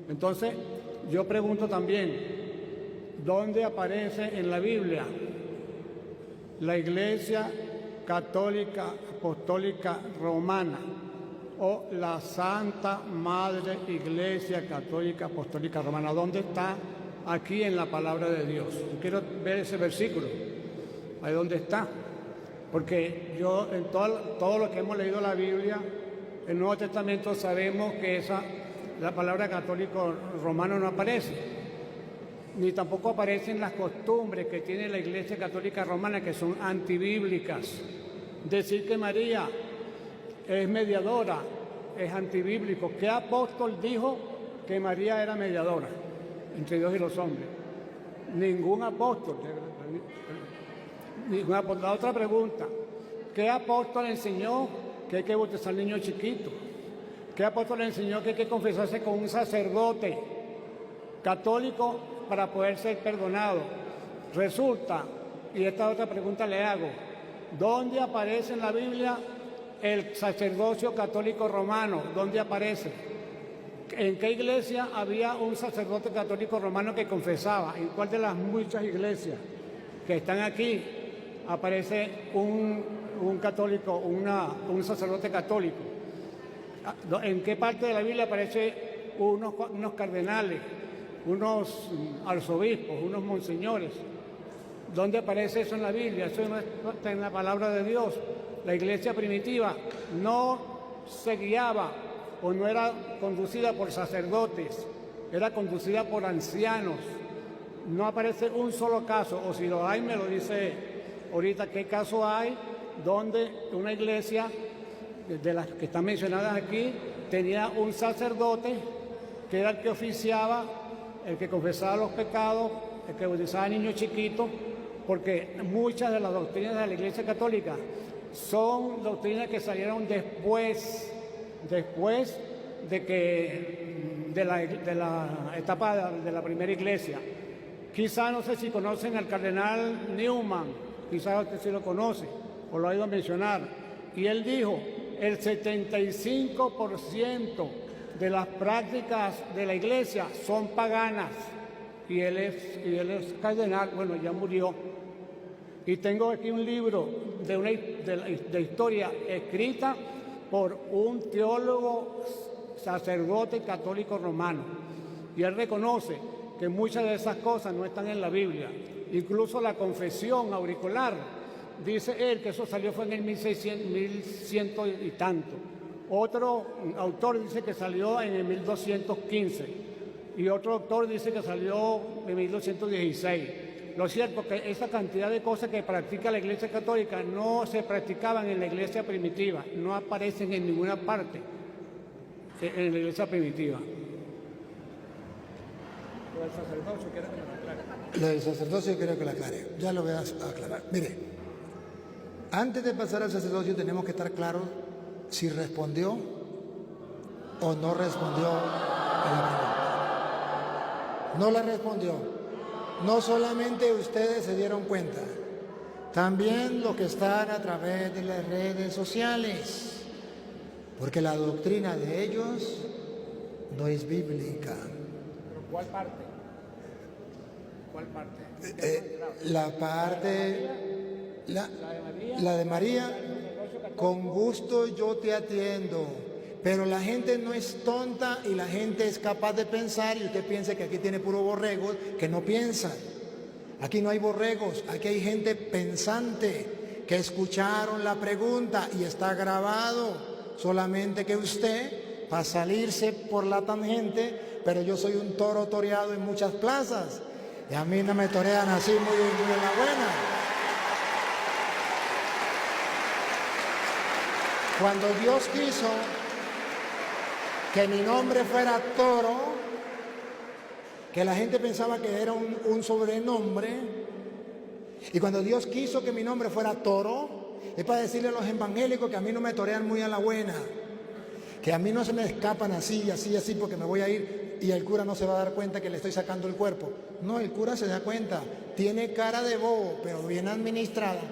Entonces, yo pregunto también, ¿dónde aparece en la Biblia la Iglesia Católica Apostólica Romana o la Santa Madre Iglesia Católica Apostólica Romana? ¿Dónde está aquí en la palabra de Dios? Yo quiero ver ese versículo, ahí dónde está, porque yo en todo lo que hemos leído la Biblia, el Nuevo Testamento, sabemos que la palabra católico romano no aparece, ni tampoco aparecen las costumbres que tiene la Iglesia Católica Romana, que son antibíblicas. Decir que María es mediadora es antibíblico. ¿Qué apóstol dijo que María era mediadora entre Dios y los hombres? Ningún apóstol. Ningún apóstol. La otra pregunta, ¿qué apóstol enseñó que hay que bautizar al niño chiquito? ¿Qué apóstol enseñó que hay que confesarse con un sacerdote católico para poder ser perdonado? Resulta, y esta otra pregunta le hago, ¿dónde aparece en la Biblia el sacerdocio católico romano? ¿Dónde aparece? ¿En qué iglesia había un sacerdote católico romano que confesaba? ¿En cuál de las muchas iglesias que están aquí aparece un católico, un sacerdote católico? ¿En qué parte de la Biblia aparece unos cardenales, unos arzobispos, unos monseñores? ¿Dónde aparece eso en la Biblia? Eso no está en la palabra de Dios. La iglesia primitiva no se guiaba o no era conducida por sacerdotes, era conducida por ancianos. No aparece un solo caso, o si lo hay, me lo dice ahorita qué caso hay donde una iglesia de las que están mencionadas aquí tenía un sacerdote que era el que oficiaba, el que confesaba los pecados, el que bautizaba a niños chiquitos, porque muchas de las doctrinas de la Iglesia Católica son doctrinas que salieron después de la etapa de la primera iglesia. Quizá, no sé si conocen al cardenal Newman, quizá usted sí lo conoce o lo ha oído mencionar, y él dijo, el 75% de las prácticas de la iglesia son paganas, y él es cardenal, bueno, ya murió. Y tengo aquí un libro de historia escrita por un teólogo sacerdote católico romano. Y él reconoce que muchas de esas cosas no están en la Biblia. Incluso la confesión auricular, dice él que eso salió fue en el 1100 y tanto. Otro autor dice que salió en el 1215. Y otro autor dice que salió en 1216. Lo cierto es que esa cantidad de cosas que practica la Iglesia Católica no se practicaban en la Iglesia primitiva, no aparecen en ninguna parte en la Iglesia primitiva. Lo del sacerdocio quiero que lo aclare. Lo del sacerdocio quiero que lo aclare. Ya lo voy a aclarar. Mire, antes de pasar al sacerdocio tenemos que estar claros si respondió o no respondió a la pregunta. No la respondió. No solamente ustedes se dieron cuenta, también los que están a través de las redes sociales, porque la doctrina de ellos no es bíblica. ¿Pero cuál parte? ¿Cuál parte? La parte, la de María, con gusto yo te atiendo. Pero la gente no es tonta y la gente es capaz de pensar, y usted piensa que aquí tiene puro borregos que no piensan. Aquí no hay borregos, aquí hay gente pensante que escucharon la pregunta y está grabado. Solamente que usted, para salirse por la tangente, pero yo soy un toro toreado en muchas plazas y a mí no me torean así muy en la buena. Cuando Dios quiso que mi nombre fuera Toro, que la gente pensaba que era un sobrenombre, y cuando Dios quiso que mi nombre fuera Toro, es para decirle a los evangélicos que a mí no me torean muy a la buena, que a mí no se me escapan así, así, así, porque me voy a ir y el cura no se va a dar cuenta que le estoy sacando el cuerpo. No, el cura se da cuenta, tiene cara de bobo, pero bien administrada.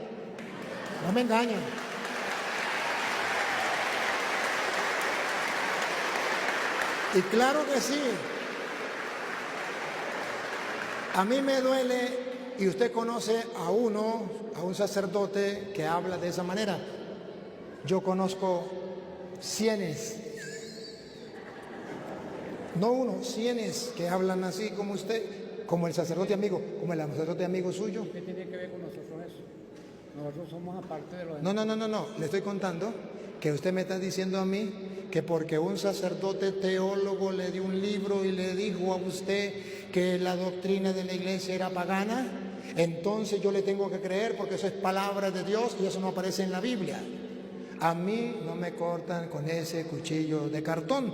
No me engañen. Y claro que sí, A mí me duele, y usted conoce a uno, a un sacerdote que habla de esa manera. Yo conozco cientos, no uno, cientos que hablan así como usted, como el sacerdote amigo, como el sacerdote amigo suyo. ¿Qué tiene que ver con nosotros eso? Nosotros somos aparte de los... No, le estoy contando que usted me está diciendo a mí que porque un sacerdote teólogo le dio un libro y le dijo a usted que la doctrina de la iglesia era pagana, entonces yo le tengo que creer porque eso es palabra de Dios y eso no aparece en la Biblia. A mí no me cortan con ese cuchillo de cartón,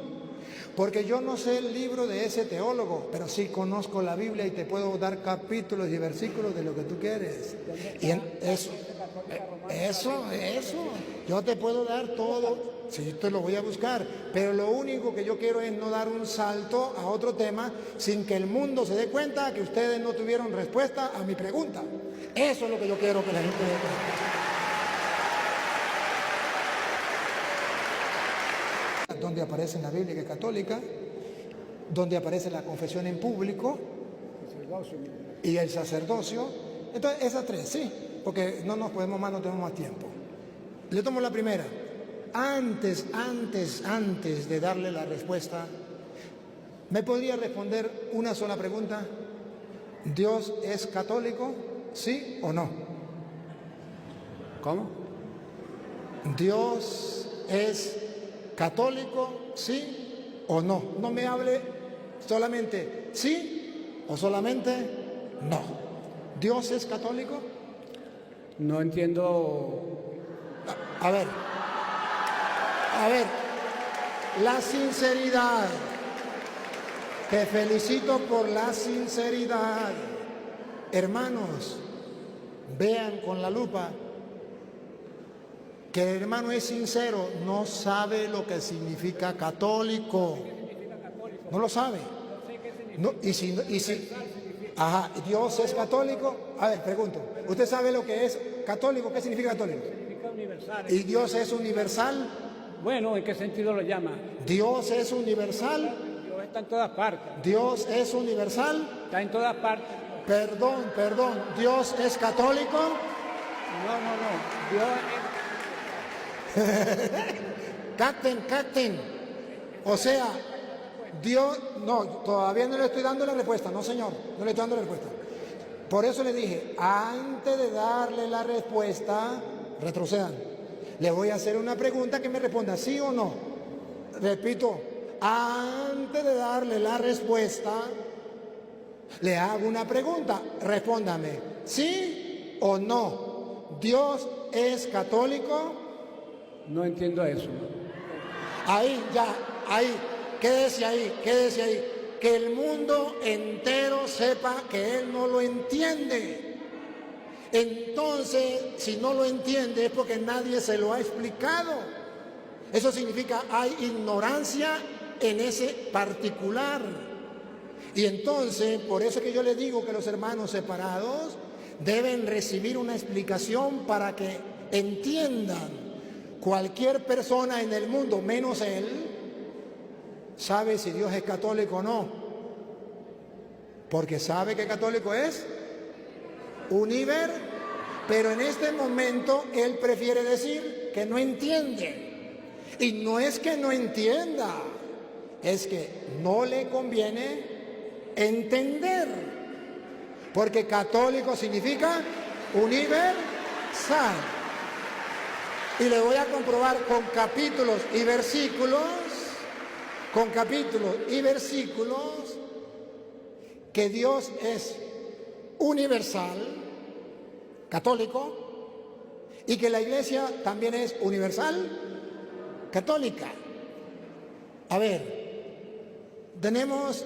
porque yo no sé el libro de ese teólogo, pero sí conozco la Biblia y te puedo dar capítulos y versículos de lo que tú quieres. Y eso, yo te puedo dar todo, sí, te lo voy a buscar, pero lo único que yo quiero es no dar un salto a otro tema sin que el mundo se dé cuenta que ustedes no tuvieron respuesta a mi pregunta. Eso es lo que yo quiero que la gente dé cuenta. Donde aparece en la Biblia que es católica, donde aparece la confesión en público y el sacerdocio. Entonces, esas tres, sí, porque no nos podemos más, no tenemos más tiempo. Le tomo la primera. Antes de darle la respuesta, ¿me podría responder una sola pregunta? ¿Dios es católico? ¿Sí o no? ¿Cómo? ¿Dios es católico? ¿Sí o no? No me hable solamente sí o solamente no. ¿Dios es católico? No entiendo. A ver, la sinceridad. Te felicito por la sinceridad. Hermanos, vean con la lupa que el hermano es sincero, no sabe lo que significa católico. No lo sabe. No, y si, ajá, Dios es católico. A ver, pregunto, ¿usted sabe lo que es católico? ¿Qué significa católico? Significa universal. ¿Y Dios es universal? Bueno, ¿en qué sentido lo llama? ¿Dios es universal? Dios está en todas partes. ¿Dios es universal? Está en todas partes. Perdón, ¿Dios es católico? No. Dios Capten. O sea, Dios, no, todavía no le estoy dando la respuesta, no señor, no le estoy dando la respuesta. Por eso le dije, antes de darle la respuesta, retrocedan. Le voy a hacer una pregunta que me responda sí o no. Repito, antes de darle la respuesta, le hago una pregunta, respóndame, ¿sí o no? ¿Dios es católico? no entiendo eso. Ahí, quédese ahí. Que el mundo entero sepa que él no lo entiende. Entonces, si no lo entiende es porque nadie se lo ha explicado. Eso significa hay ignorancia en ese particular. Y entonces, por eso es que yo le digo que los hermanos separados deben recibir una explicación para que entiendan. Cualquier persona en el mundo, menos él, sabe si Dios es católico o no. Porque sabe que católico es universal. Pero en este momento él prefiere decir que no entiende. Y no es que no entienda, es que no le conviene entender. Porque católico significa universal. Y le voy a comprobar con capítulos y versículos, que Dios es universal, católico, y que la iglesia también es universal, católica. A ver, tenemos